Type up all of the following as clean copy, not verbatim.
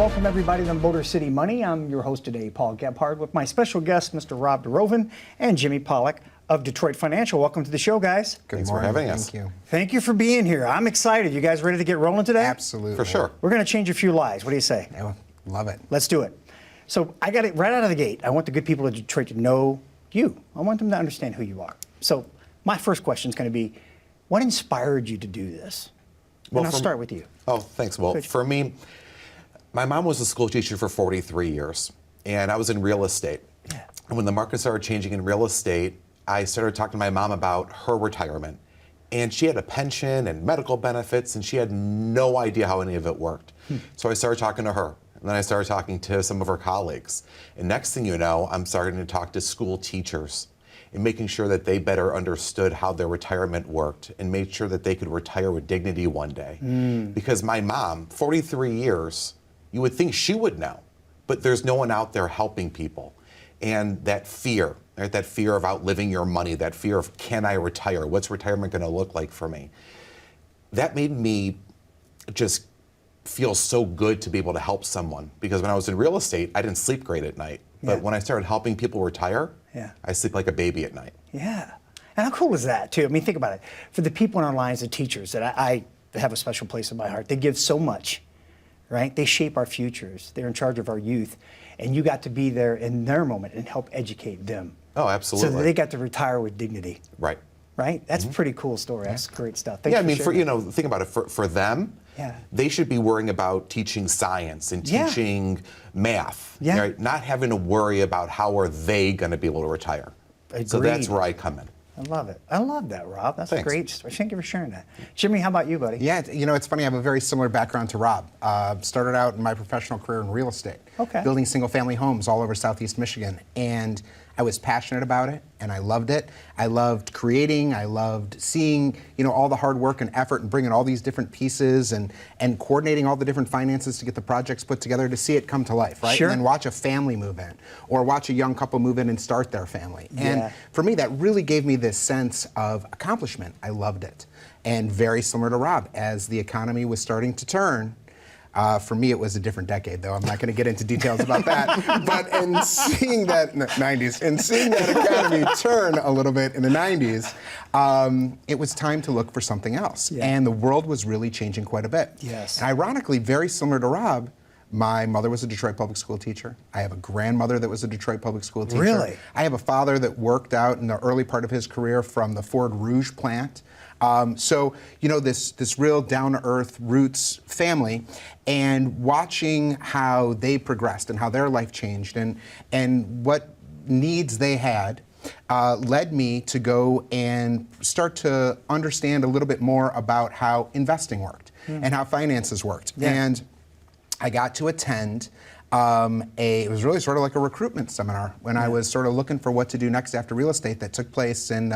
welcome everybody to Motor City Money. I'm your host today, Paul Gebhardt, with my special guest, Mr. Rob DeRoven and Jimmy Pollock of Detroit Financial. Welcome to the show, guys. Thanks for having us. Thank you. Thank you for being here. I'm excited. You guys ready to get rolling today? Absolutely. For sure. We're going to change a few lives. What do you say? I love it. Let's do it. So I got it right out of the gate. I want the good people of Detroit to know you. I want them to understand who you are. So my first question is going to be, what inspired you to do this? Well, and I'll start with you. Oh, thanks. Well, Good. for me, my mom was a school teacher for 43 years, and I was in real estate. Yeah. And when the market started changing in real estate, I started talking to my mom about her retirement. And she had a pension and medical benefits, and she had no idea how any of it worked. So I started talking to her. And then I started talking to some of her colleagues. And next thing you know, I'm starting to talk to school teachers and making sure that they better understood how their retirement worked and made sure that they could retire with dignity one day. Because my mom, 43 years, you would think she would know, but there's no one out there helping people. And that fear, right, that fear of outliving your money, that fear of, can I retire? What's retirement going to look like for me? That made me just feel so good to be able to help someone. Because when I was in real estate, I didn't sleep great at night. But Yeah. when I started helping people retire, Yeah. I sleep like a baby at night. Yeah. And how cool is that, too? I mean, think about it. For the people in our lines, the teachers that I have a special place in my heart, they give so much, right? They shape our futures. They're in charge of our youth. And you got to be there in their moment and help educate them. Oh, absolutely. So that they got to retire with dignity, Right. right? That's a pretty cool story. That's great stuff. Thanks Yeah, I mean, sharing. think about it. For them, Yeah. they should be worrying about teaching science and Yeah. teaching math. Yeah. Right? Not having to worry about how are they going to be able to retire. So that's Agreed. where I come in. I love it. I love that, Rob. That's a Thanks. great story. Thank you for sharing that. Jimmy, how about you, buddy? Yeah, it's funny. I have a very similar background to Rob. Started out in my professional career in real estate, Okay. building single-family homes all over Southeast Michigan, and I was passionate about it, and I loved it. I loved creating. I loved seeing, all the hard work and effort and bringing all these different pieces and coordinating all the different finances to get the projects put together to see it come to life, right? Sure. And then watch a family move in, or watch a young couple move in and start their family. Yeah. And for me, that really gave me this sense of accomplishment. I loved it. And very similar to Rob, as the economy was starting to turn, for me, it was a different decade, though. I'm not going to get into details about that. But in seeing that, 90s, and seeing that economy turn a little bit in the 90s, it was time to look for something else. Yeah. And the world was really changing quite a bit. Yes. And ironically, very similar to Rob, my mother was a Detroit public school teacher. I have a grandmother that was a Detroit public school teacher. Really? I have a father that worked out in the early part of his career from the Ford Rouge plant. So, this real down-to-earth roots family, and watching how they progressed and how their life changed and what needs they had led me to go and start to understand a little bit more about how investing worked and how finances worked. Yeah. And I got to attend it was really sort of like a recruitment seminar when I was sort of looking for what to do next after real estate that took place in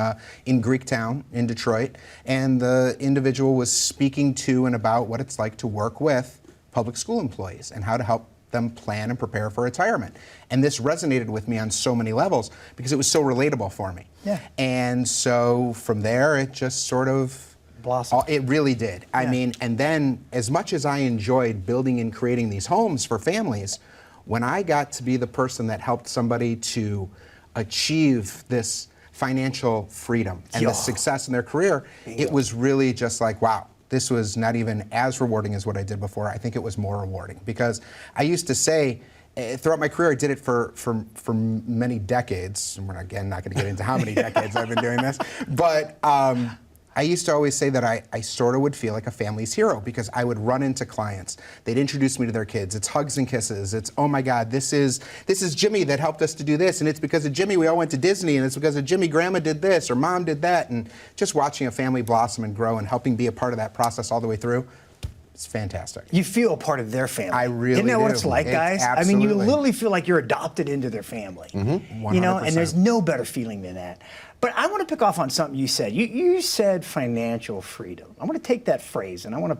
Greektown in Detroit. And the individual was speaking to and about what it's like to work with public school employees and how to help them plan and prepare for retirement. And this resonated with me on so many levels because it was so relatable for me. Yeah. And so from there, it just sort of Blossomed. it really did. I mean, and then as much as I enjoyed building and creating these homes for families, when I got to be the person that helped somebody to achieve this financial freedom and the success in their career, it was really just like, wow, this was not even as rewarding as what I did before. I think it was more rewarding because I used to say, throughout my career, I did it for many decades. And we're again not going to get into how many decades I've been doing this, but I used to always say that I sort of would feel like a family's hero because I would run into clients. They'd introduce me to their kids. It's hugs and kisses. It's, oh my God, this is Jimmy that helped us to do this, and it's because of Jimmy we all went to Disney, and it's because of Jimmy grandma did this or mom did that, and just watching a family blossom and grow and helping be a part of that process all the way through. It's fantastic. You feel a part of their family. I really Isn't that what do. it's like, It's guys? I mean, you absolutely. literally feel like you're adopted into their family. You know, and 100%. there's no better feeling than that. But I want to pick off on something you said. You said financial freedom. I want to take that phrase and I want to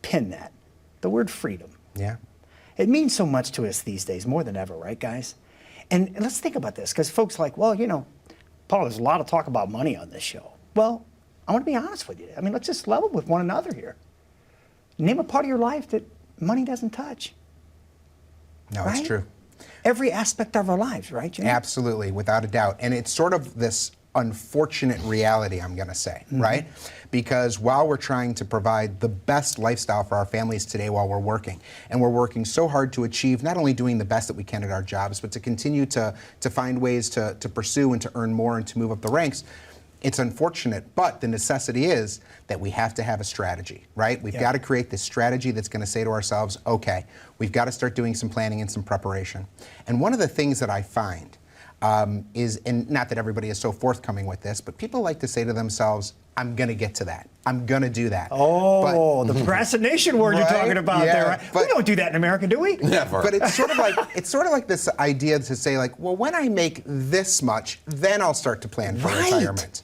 pin that. The word freedom. Yeah. It means so much to us these days, more than ever, right, guys? And let's think about this, because folks are like, well, Paul, there's a lot of talk about money on this show. Well, I want to be honest with you. I mean, let's just level with one another here. Name a part of your life that money doesn't touch. No, right? it's true. Every aspect of our lives, right, Jim? Absolutely, without a doubt. And it's sort of this unfortunate reality, I'm going to say, right? Because while we're trying to provide the best lifestyle for our families today while we're working, and we're working so hard to achieve not only doing the best that we can at our jobs, but to continue to find ways to pursue and to earn more and to move up the ranks, it's unfortunate, but the necessity is that we have to have a strategy, right? We've got to create this strategy that's going to say to ourselves, okay, we've got to start doing some planning and some preparation. And one of the things that I find is, and not that everybody is so forthcoming with this, but people like to say to themselves, I'm going to get to that. I'm going to do that. Oh, the procrastination word you're Right? talking about Yeah, there. Right? We but- don't do that in America, do we? Never. But it's sort of like this idea to say like, well, when I make this much, then I'll start to plan for Right. retirement.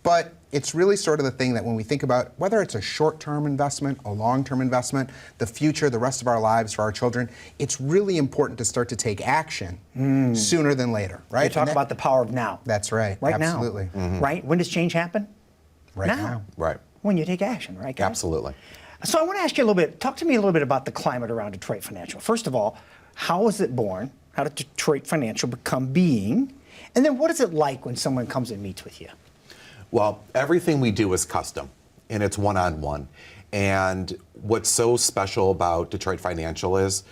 But it's really sort of the thing that when we think about whether it's a short-term investment, a long-term investment, the future, the rest of our lives for our children, it's really important to start to take action sooner than later, right? We talk about the power of now. That's right. Right Absolutely. now. Right? When does change happen? Right now. Right. When you take action, right, guys? Absolutely. So I want to ask you a little bit, talk to me a little bit about the climate around Detroit Financial. First of all, how was it born? How did Detroit Financial become being? And then what is it like when someone comes and meets with you? Well, everything we do is custom, and it's one-on-one. And what's so special about Detroit Financial is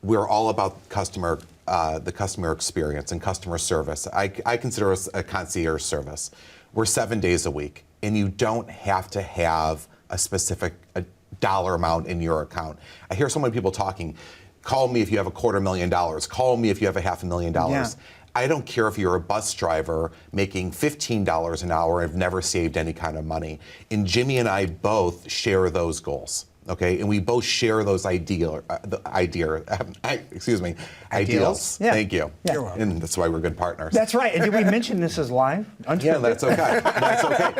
we're all about the customer experience and customer service. I consider us a concierge service. We're 7 days a week, and you don't have to have a specific dollar amount in your account. I hear so many people talking, call me if you have $250,000, call me if you have $500,000. Yeah. I don't care if you're a bus driver making $15 an hour and have never saved any kind of money. And Jimmy and I both share those goals, okay? And we both share those ideals. Ideals? Yeah. Thank you. Yeah. You're welcome. And that's why we're good partners. That's right. And did we mention this is live? Yeah, that's okay. That's okay.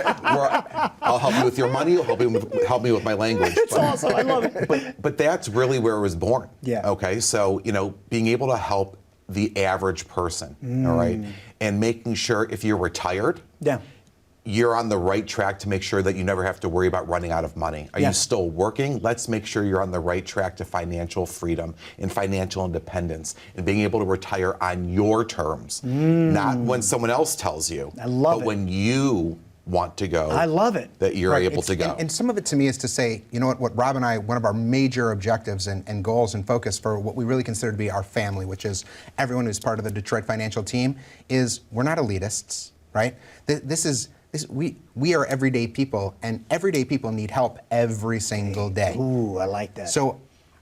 I'll help you with your money. You'll help me with my language. It's awesome. I love it. But that's really where it was born. Yeah. Okay. So, being able to help the average person, all right, and making sure if you're retired, Yeah. you're on the right track to make sure that you never have to worry about running out of money. Are Yeah. you still working? Let's make sure you're on the right track to financial freedom and financial independence and being able to retire on your terms, not when someone else tells you, I love but it. when you want to go. I love it. That you're Right, able to go. And some of it to me is to say, you know what Rob and I, one of our major objectives and goals and focus for what we really consider to be our family, which is everyone who's part of the Detroit Financial team, is we're not elitists, right? We are everyday people, and everyday people need help every single day. Ooh, I like that. So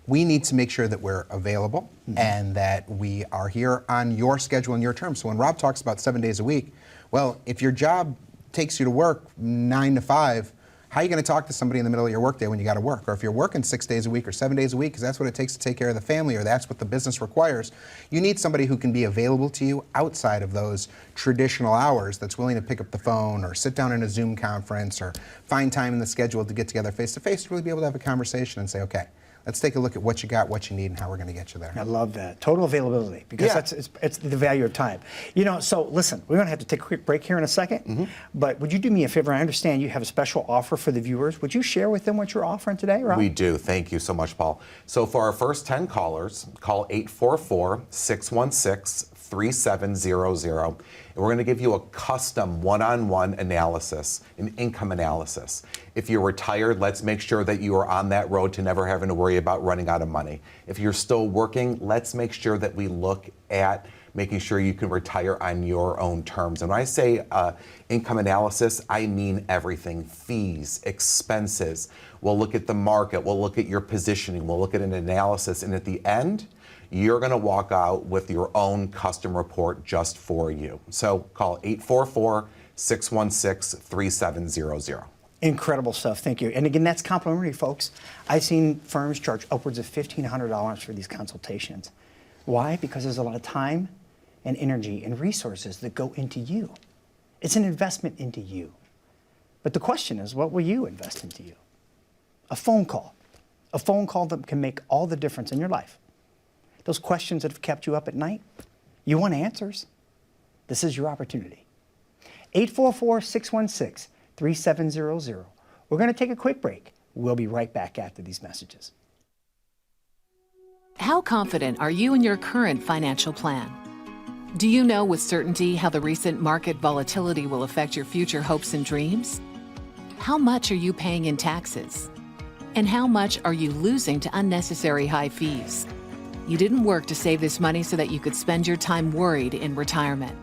we need to make sure that we're available and that we are here on your schedule and your terms. So when Rob talks about 7 days a week, well, if your job takes you to work 9 to 5, how are you going to talk to somebody in the middle of your workday when you got to work? Or if you're working 6 days a week or 7 days a week, because that's what it takes to take care of the family, or that's what the business requires, you need somebody who can be available to you outside of those traditional hours, that's willing to pick up the phone or sit down in a Zoom conference or find time in the schedule to get together face to face to really be able to have a conversation and say, okay, let's take a look at what you got, what you need, and how we're going to get you there. I love that. Total availability, because Yeah. it's the value of time. So listen, we're going to have to take a quick break here in a second, but would you do me a favor? I understand you have a special offer for the viewers. Would you share with them what you're offering today, Rob? We do. Thank you so much, Paul. So for our first 10 callers, call 844-616-3700. And we're going to give you a custom one-on-one analysis, an income analysis. If you're retired, let's make sure that you are on that road to never having to worry about running out of money. If you're still working, let's make sure that we look at making sure you can retire on your own terms. And when I say income analysis, I mean everything: fees, expenses. We'll look at the market, we'll look at your positioning, we'll look at an analysis, and at the end, you're going to walk out with your own custom report just for you. So call 844-616-3700. Incredible stuff. Thank you. And again, that's complimentary, folks. I've seen firms charge upwards of $1,500 for these consultations. Why? Because there's a lot of time and energy and resources that go into you. It's an investment into you. But the question is, what will you invest into you? A phone call. A phone call that can make all the difference in your life. Those questions that have kept you up at night, you want answers. This is your opportunity. 844-616-3700. We're going to take a quick break. We'll be right back after these messages. How confident are you in your current financial plan? Do you know with certainty how the recent market volatility will affect your future hopes and dreams? How much are you paying in taxes? And how much are you losing to unnecessary high fees? You didn't work to save this money so that you could spend your time worried in retirement.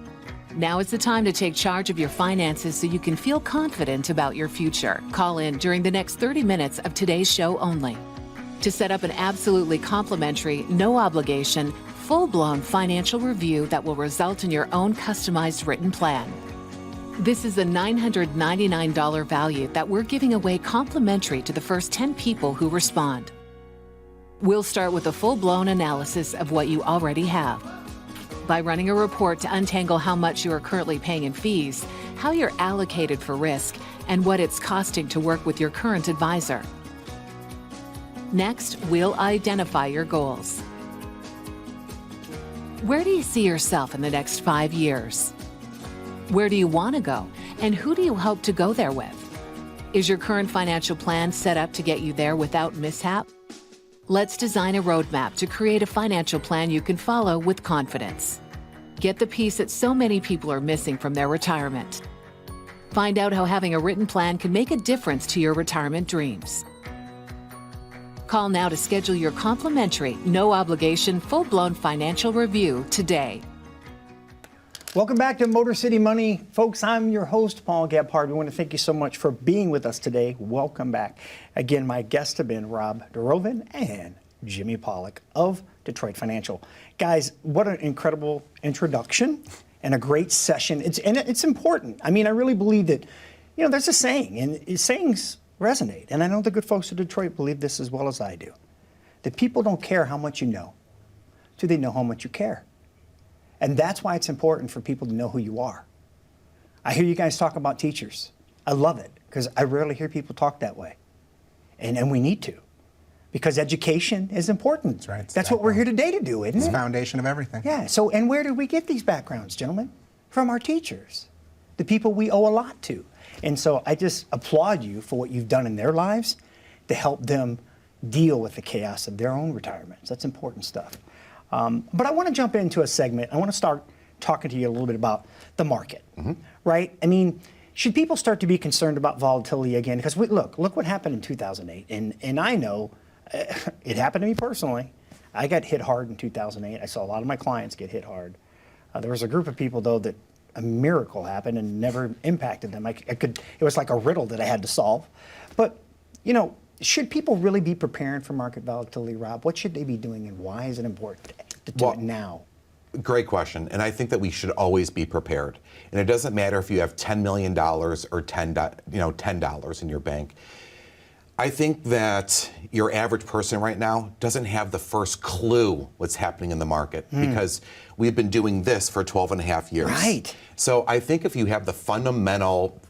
Now is the time to take charge of your finances so you can feel confident about your future. Call in during the next 30 minutes of today's show only to set up an absolutely complimentary, no obligation, full-blown financial review that will result in your own customized written plan. This is a $999 value that we're giving away complimentary to the first 10 people who respond. We'll start with a full-blown analysis of what you already have by running a report to untangle how much you are currently paying in fees, how you're allocated for risk, and what it's costing to work with your current advisor. Next, we'll identify your goals. Where do you see yourself in the next 5 years? Where do you want to go, and who do you hope to go there with? Is your current financial plan set up to get you there without mishap? Let's design a roadmap to create a financial plan you can follow with confidence. Get the piece that so many people are missing from their retirement. Find out how having a written plan can make a difference to your retirement dreams. Call now to schedule your complimentary, no obligation, full-blown financial review today. Welcome back to Motor City Money. Folks, I'm your host, Paul Gebhardt. We want to thank you so much for being with us today. Welcome back. Again, my guests have been Rob Durovin and Jimmy Pollock of Detroit Financial. Guys, what an incredible introduction and a great session. It's important. I mean, I really believe that, there's a saying, and sayings resonate. And I know the good folks of Detroit believe this as well as I do. That people don't care how much you know, till they know how much you care. And that's why it's important for people to know who you are. I hear you guys talk about teachers. I love it, because I rarely hear people talk that way. And we need to, because education is important. That's right. That's what we're here today to do, isn't It's it? the foundation of everything. Yeah, so, and where did we get these backgrounds, gentlemen? From our teachers, the people we owe a lot to. And so I just applaud you for what you've done in their lives to help them deal with the chaos of their own retirements. That's important stuff. But I want to jump into a segment. I want to start talking to you a little bit about the market, right? I mean, should people start to be concerned about volatility again? Because look what happened in 2008. And I know it happened to me personally. I got hit hard in 2008. I saw a lot of my clients get hit hard. There was a group of people, though, that a miracle happened and never impacted them. It was like a riddle that I had to solve. But, should people really be preparing for market volatility, Rob? What should they be doing, and why is it important to do it now? Great question. And I think that we should always be prepared. And it doesn't matter if you have $10 million or $10 in your bank. I think that your average person right now doesn't have the first clue what's happening in the market because we've been doing this for 12 and a half years. Right. So I think if you have the fundamental,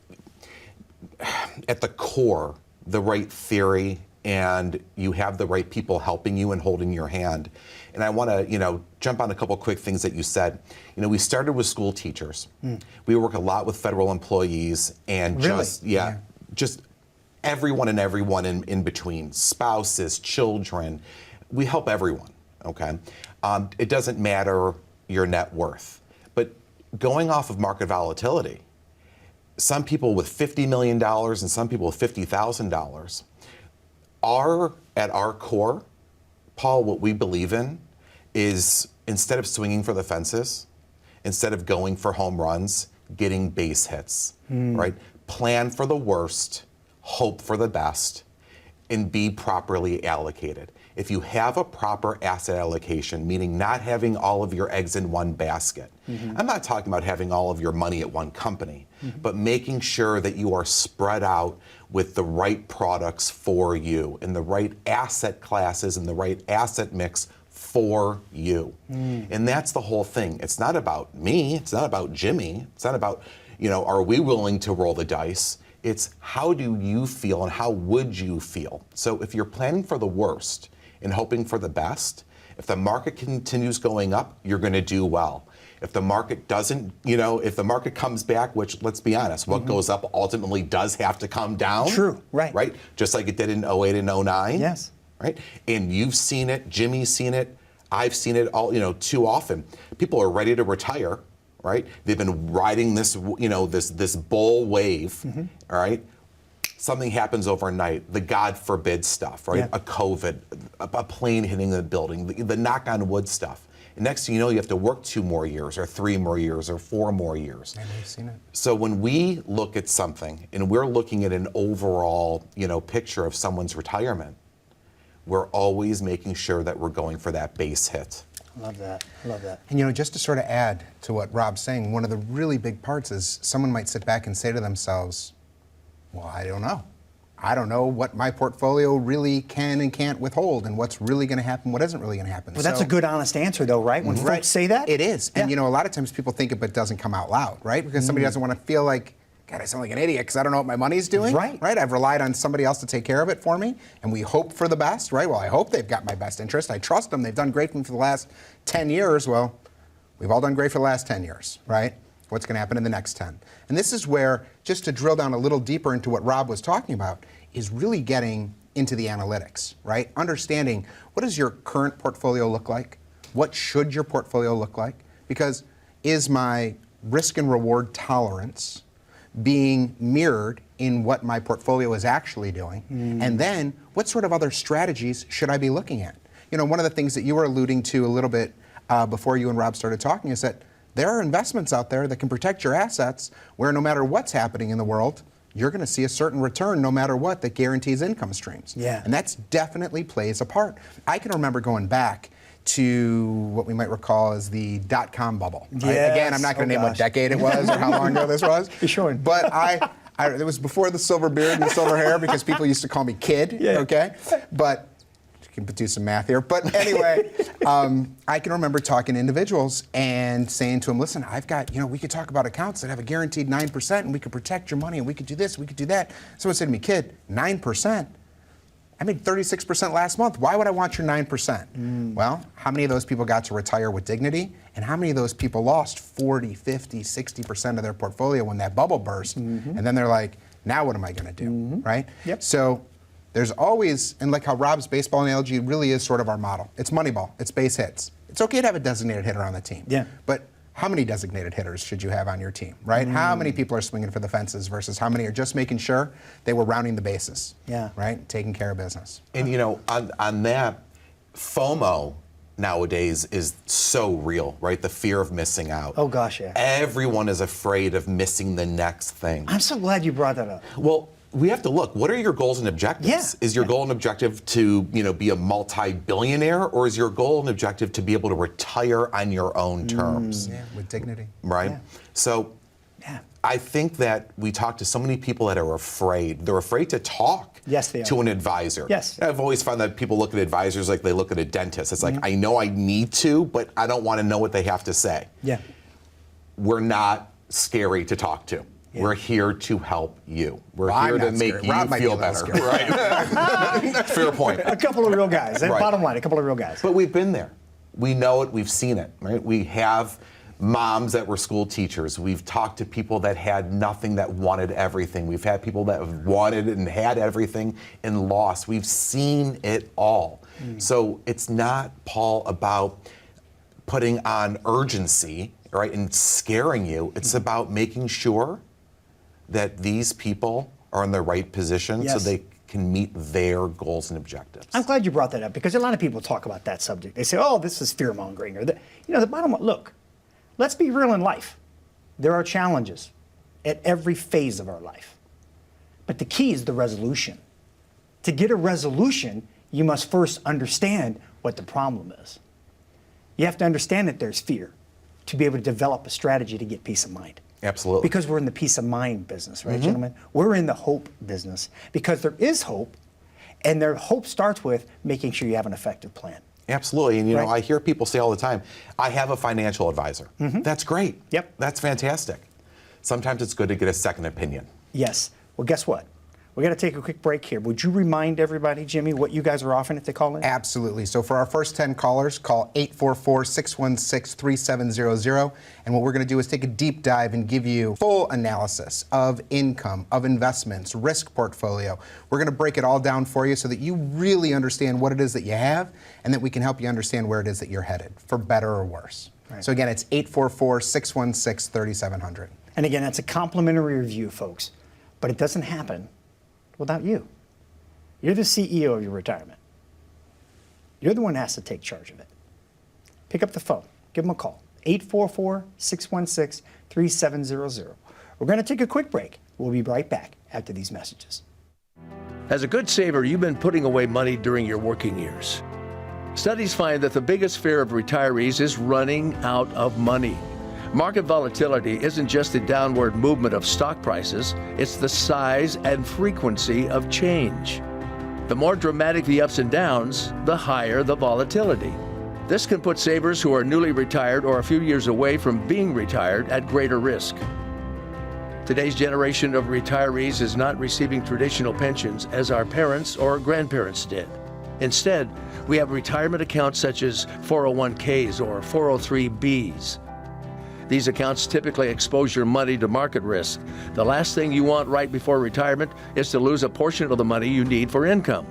at the core, the right theory, and you have the right people helping you and holding your hand. And I want to, jump on a couple quick things that you said. We started with school teachers. We work a lot with federal employees and Really? just everyone in between, spouses, children. We help everyone, okay? It doesn't matter your net worth. But going off of market volatility, some people with $50 million and some people with $50,000 are, at our core, Paul, what we believe in is instead of swinging for the fences, instead of going for home runs, getting base hits, right? Plan for the worst, hope for the best, and be properly allocated. If you have a proper asset allocation, meaning not having all of your eggs in one basket, I'm not talking about having all of your money at one company, but making sure that you are spread out with the right products for you, in the right asset classes, and the right asset mix for you. And that's the whole thing. It's not about me, it's not about Jimmy, it's not about, are we willing to roll the dice? It's how do you feel and how would you feel? So if you're planning for the worst and hoping for the best, if the market continues going up, you're going to do well. If the market doesn't, if the market comes back, which let's be honest, what goes up ultimately does have to come down. True, right. Right? Just like it did in 08 and 09. Yes. right? And you've seen it, Jimmy's seen it, I've seen it all, too often. People are ready to retire, right? They've been riding this, this bull wave, all right? Something happens overnight, the God forbid stuff, right? Yeah. A COVID, a plane hitting the building, the knock on wood stuff. And next thing you know, you have to work 2 more years or 3 more years or 4 more years. And we've seen it. So when we look at something and we're looking at an overall, picture of someone's retirement, we're always making sure that we're going for that base hit. Love that. Love that. And just to sort of add to what Rob's saying, one of the really big parts is someone might sit back and say to themselves, well, I don't know. I don't know what my portfolio really can and can't withhold and what's really going to happen, what isn't really going to happen. Well, that's a good, honest answer, though, right? When folks say that? It is. Yeah. And, a lot of times people think it but doesn't come out loud, right? Because somebody doesn't want to feel like, God, I sound like an idiot because I don't know what my money's doing. Right. Right? I've relied on somebody else to take care of it for me, and we hope for the best, right? Well, I hope they've got my best interest. I trust them. They've done great for me for the last 10 years. Well, we've all done great for the last 10 years, right? What's going to happen in the next 10? And this is where, just to drill down a little deeper into what Rob was talking about, is really getting into the analytics, right? Understanding, what does your current portfolio look like? What should your portfolio look like? Because is my risk and reward tolerance being mirrored in what my portfolio is actually doing? And then, what sort of other strategies should I be looking at? One of the things that you were alluding to a little bit before you and Rob started talking is that there are investments out there that can protect your assets where no matter what's happening in the world, you're going to see a certain return no matter what that guarantees income streams. Yeah. And that's definitely plays a part. I can remember going back to what we might recall as the dot-com bubble. Right? Yes. Again, I'm not going to Oh, name what gosh. decade it was or how long ago this was. You showing. But it was before the silver beard and the silver hair because people used to call me kid, Yeah. okay? But you can do some math here. But anyway, I can remember talking to individuals and saying to them, listen, I've got, we could talk about accounts that have a guaranteed 9% and we could protect your money and we could do this, we could do that. Someone said to me, kid, 9%? I made 36% last month. Why would I want your 9%? Well, how many of those people got to retire with dignity? And how many of those people lost 40, 50, 60% of their portfolio when that bubble burst? And then they're like, now what am I going to do, right? Yep. So there's always, and like how Rob's baseball analogy really is sort of our model. It's Moneyball. It's base hits. It's okay to have a designated hitter on the team. Yeah. But how many designated hitters should you have on your team, right? How many people are swinging for the fences versus how many are just making sure they were rounding the bases, Yeah. right? Taking care of business. And on that, FOMO nowadays is so real, right? The fear of missing out. Oh, gosh, yeah. Everyone is afraid of missing the next thing. I'm so glad you brought that up. Well, we have to look. What are your goals and objectives? Yeah. Is your goal and objective to, be a multi-billionaire, or is your goal and objective to be able to retire on your own terms? Yeah, with dignity. Right? Yeah. So Yeah. I think that we talk to so many people that are afraid. They're afraid to talk Yes, they are. to an advisor. Yes. I've always found that people look at advisors like they look at a dentist. It's like, I know I need to, but I don't want to know what they have to say. Yeah. We're not scary to talk to. Yeah. We're here to help you. We're Well, here I'm to not make scared. you Rob might be a feel little better. scared. Right. Fair point. A couple of real guys. Right. Bottom line, a couple of real guys. But we've been there. We know it. We've seen it. Right. We have moms that were school teachers. We've talked to people that had nothing that wanted everything. We've had people that wanted and had everything and lost. We've seen it all. So it's not, Paul, about putting on urgency, right, and scaring you. It's about making sure that these people are in the right position so Yes. they can meet their goals and objectives. I'm glad you brought that up because a lot of people talk about that subject. They say, "Oh, this is fear mongering," or the bottom line. Look, let's be real in life. There are challenges at every phase of our life, but the key is the resolution. To get a resolution, you must first understand what the problem is. You have to understand that there's fear to be able to develop a strategy to get peace of mind. Absolutely. Because we're in the peace of mind business, right, gentlemen? We're in the hope business because there is hope, and their hope starts with making sure you have an effective plan. Absolutely. And, Right. I hear people say all the time, I have a financial advisor. That's great. Yep. That's fantastic. Sometimes it's good to get a second opinion. Yes. Well, guess what? We got to take a quick break here. Would you remind everybody, Jimmy, what you guys are offering if they call in? Absolutely. So for our first 10 callers, call 844-616-3700. And what we're going to do is take a deep dive and give you full analysis of income, of investments, risk portfolio. We're going to break it all down for you so that you really understand what it is that you have and that we can help you understand where it is that you're headed, for better or worse. Right. So again, it's 844-616-3700. And again, that's a complimentary review, folks. But it doesn't happen without you. You're the CEO of your retirement. You're the one that has to take charge of it. Pick up the phone. Give them a call. 844-616-3700. We're going to take a quick break. We'll be right back after these messages. As a good saver, you've been putting away money during your working years. Studies find that the biggest fear of retirees is running out of money. Market volatility isn't just the downward movement of stock prices, it's the size and frequency of change. The more dramatic the ups and downs, the higher the volatility. This can put savers who are newly retired or a few years away from being retired at greater risk. Today's generation of retirees is not receiving traditional pensions as our parents or grandparents did. Instead, we have retirement accounts such as 401ks or 403bs. These accounts typically expose your money to market risk. The last thing you want right before retirement is to lose a portion of the money you need for income.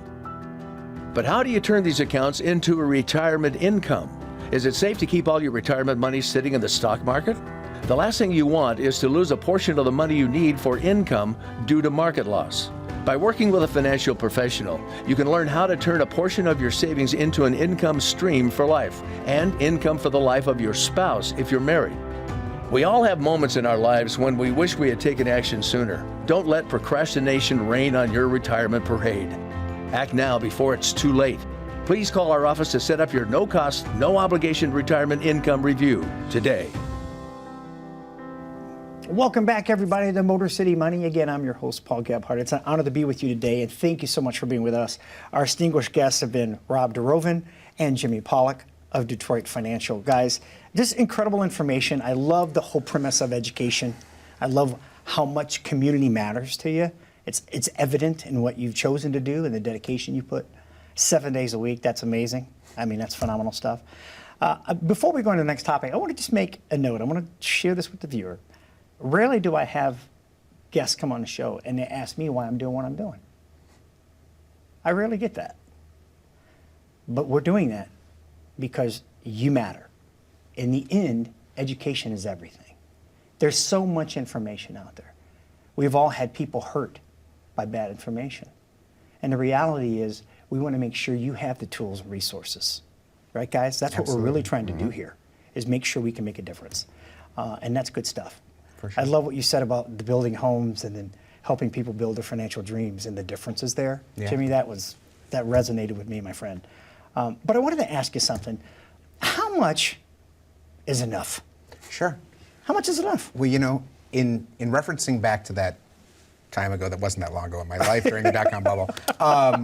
But how do you turn these accounts into a retirement income? Is it safe to keep all your retirement money sitting in the stock market? The last thing you want is to lose a portion of the money you need for income due to market loss. By working with a financial professional, you can learn how to turn a portion of your savings into an income stream for life and income for the life of your spouse if you're married. We all have moments in our lives when we wish we had taken action sooner. Don't let procrastination reign on your retirement parade. Act now before it's too late. Please call our office to set up your no-cost, no-obligation retirement income review today. Welcome back, everybody, to Motor City Money. Again, I'm your host, Paul Gebhardt. It's an honor to be with you today, and thank you so much for being with us. Our distinguished guests have been Rob DeRoven and Jimmy Pollock of Detroit Financial. Guys, just incredible information. I love the whole premise of education. I love how much community matters to you. It's evident in what you've chosen to do and the dedication you put. 7 days a week, that's amazing. I mean, that's phenomenal stuff. Before we go on to the next topic, I want to just make a note. I want to share this with the viewer. Rarely do I have guests come on the show and they ask me why I'm doing what I'm doing. I rarely get that. But we're doing that because you matter. In the end, education is everything. There's so much information out there. We've all had people hurt by bad information. And the reality is we want to make sure you have the tools and resources. Right, guys? That's what we're really trying to do here, is make sure we can make a difference. And that's good stuff. For sure. I love what you said about the building homes and then helping people build their financial dreams and the differences there. Yeah. Jimmy, that resonated with me, my friend. But I wanted to ask you something. How much is enough? Sure. How much is enough? Well, you know, in referencing back to that time ago, that wasn't that long ago in my life during the dot-com bubble,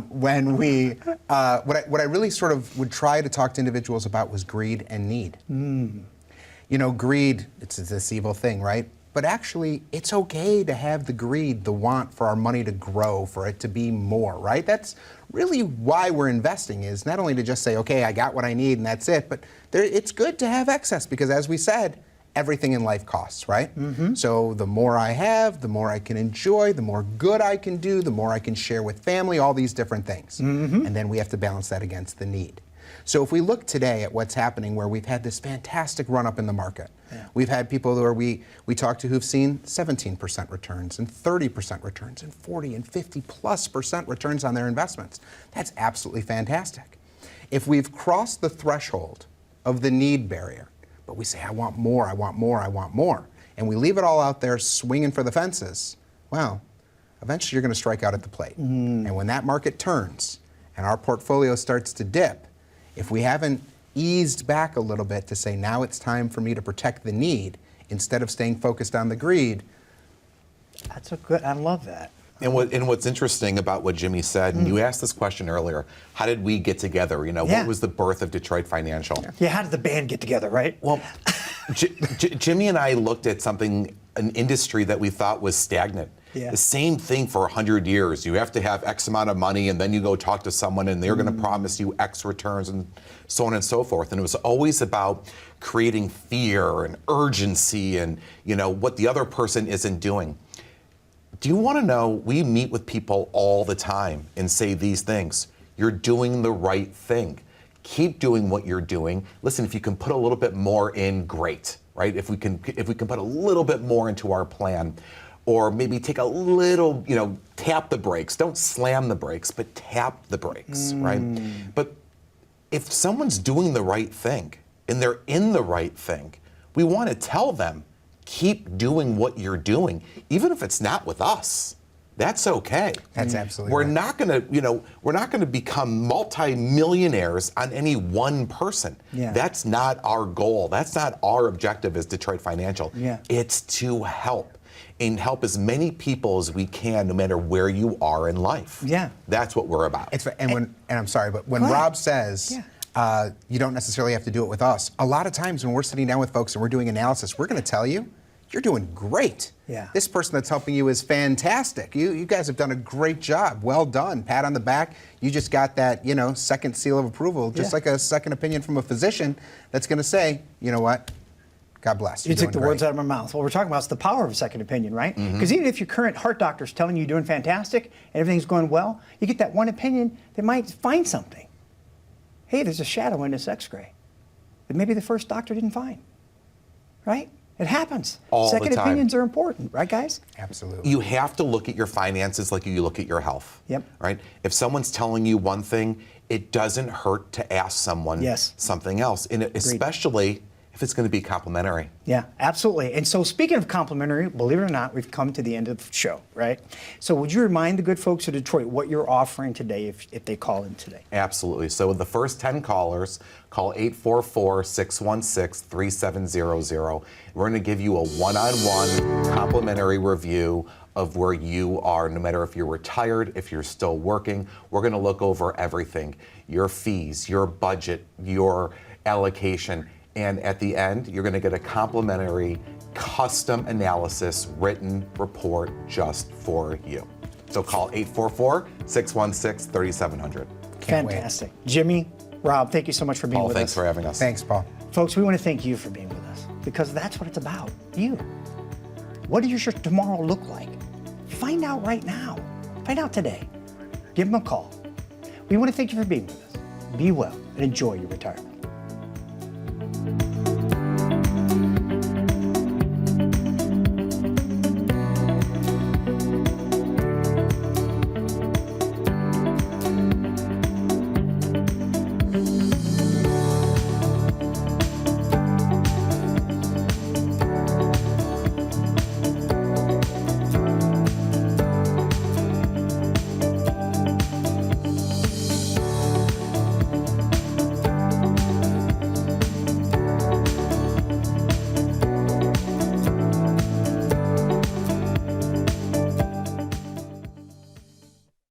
when what I really sort of would try to talk to individuals about was greed and need. You know, greed, it's this evil thing, right? But actually, it's okay to have the greed, the want for our money to grow, for it to be more, right? That's really why we're investing, is not only to just say, okay, I got what I need and that's it, but it's good to have excess because, as we said, everything in life costs, right? So the more I have, the more I can enjoy, the more good I can do, the more I can share with family, all these different things. And then we have to balance that against the need. So if we look today at what's happening, where we've had this fantastic run-up in the market, we've had people who we talked to who've seen 17% returns and 30% returns and 40 and 50+% returns on their investments. That's absolutely fantastic. If we've crossed the threshold of the need barrier, but we say, I want more, I want more, I want more, and we leave it all out there swinging for the fences, well, eventually you're going to strike out at the plate. And when that market turns and our portfolio starts to dip, if we haven't eased back a little bit to say, now it's time for me to protect the need instead of staying focused on the greed. I love that. And what's interesting about what Jimmy said, and you asked this question earlier, how did we get together? You know, Yeah. what was the birth of Detroit Financial? Yeah, how did the band get together, right? Well, Jimmy and I looked at an industry that we thought was stagnant. Yeah. The same thing for 100 years. You have to have X amount of money, and then you go talk to someone, and they're going to promise you X returns, and so on and so forth. And it was always about creating fear and urgency, and what the other person isn't doing. Do you want to know? We meet with people all the time and say these things. You're doing the right thing. Keep doing what you're doing. Listen, if you can put a little bit more in, great, right? If we can put a little bit more into our plan, or maybe take a little, tap the brakes. Don't slam the brakes, but tap the brakes, right? But if someone's doing the right thing and they're in the right thing, we want to tell them, keep doing what you're doing, even if it's not with us. That's okay. That's absolutely We're right. not going to become multi-millionaires on any one person. Yeah. That's not our goal. That's not our objective as Detroit Financial. Yeah. It's to help and help as many people as we can, no matter where you are in life. Yeah. That's what we're about. And I'm sorry, but when Go ahead. Rob says you don't necessarily have to do it with us, a lot of times when we're sitting down with folks and we're doing analysis, we're going to tell you, you're doing great. Yeah. This person that's helping you is fantastic. You guys have done a great job. Well done. Pat on the back. You just got that, second seal of approval, just Yeah. like a second opinion from a physician that's going to say, you know what? God bless. You You're took the doing words great. out of my mouth. What we're talking about is the power of a second opinion, right? Because even if your current heart doctor is telling you you're doing fantastic and everything's going well, you get that one opinion, they might find something. Hey, there's a shadow in this x-ray that maybe the first doctor didn't find, right? It happens. All the Second time. opinions are important, right, guys? Absolutely. You have to look at your finances like you look at your health. Yep. Right? If someone's telling you one thing, it doesn't hurt to ask someone Yes. something else, and especially if it's going to be complimentary. Yeah, absolutely. And so speaking of complimentary, believe it or not, we've come to the end of the show, right? So would you remind the good folks of Detroit what you're offering today if they call in today? Absolutely. So the first 10 callers, call 844-616-3700. We're going to give you a one-on-one complimentary review of where you are, no matter if you're retired, if you're still working. We're going to look over everything, your fees, your budget, your allocation. And at the end, you're going to get a complimentary custom analysis written report just for you. So call 844-616-3700. Can't wait. Fantastic. Jimmy, Rob, thank you so much for being Paul, with thanks us. for having us. Thanks, Paul. Folks, we want to thank you for being with us because that's what it's about. You. What does your tomorrow look like? Find out right now. Find out today. Give them a call. We want to thank you for being with us. Be well and enjoy your retirement.